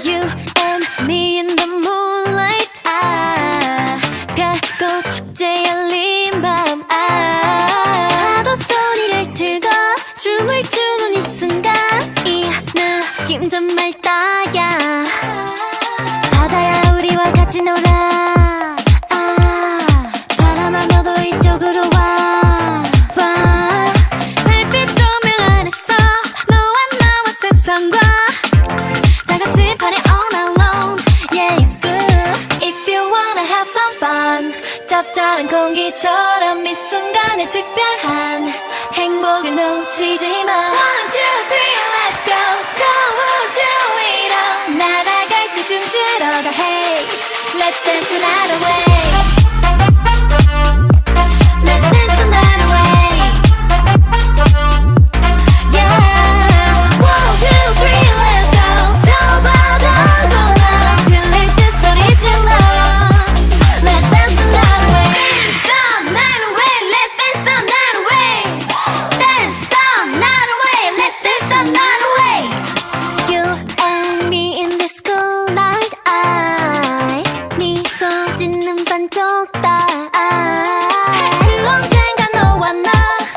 You and me in the moonlight. 별꽃 축제 열린 밤. 파도 소리를 틀고 춤을 추는 이 순간, 이 느낌 정말 딱이야. 바다야 우리와 같이 놀아. 바람아 너도 이쪽으로 와. 달빛 조명 안에서 너와 나와 세상과 다같이 party all night long. Yeah, it's good if you wanna have some fun. 짭짤한 공기처럼 이 순간에 특별한 행복을 놓치지 마. One, two, three, let's go. 저 우주 위로 날아갈 때 춤추러 가. Hey, let's dance the night away. Let's dance the night away. Yeah, one, two, three, let's go. 저 바다로 나 들릴 때 소리 질러. Let's dance the night away. Dance the night away. Let's dance the night away. Dance the night away. Let's dance the night away. You and me in this cool night. 미소 짓는 반쪽 딸. 그 언젠가 너와 나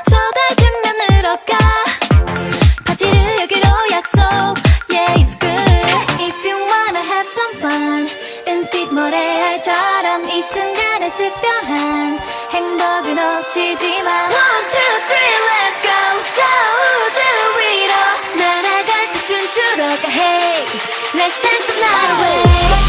저 달빛면으로 가. 파티를 여기로 약속. Yeah, it's good if you wanna have some fun. 은빛 모래알처럼 이 순간에 특별한 행복을 놓치지 마. One, two, three, let's go. 저 우주 위로 날아갈 때 춤추러 가. Hey, let's dance the night away.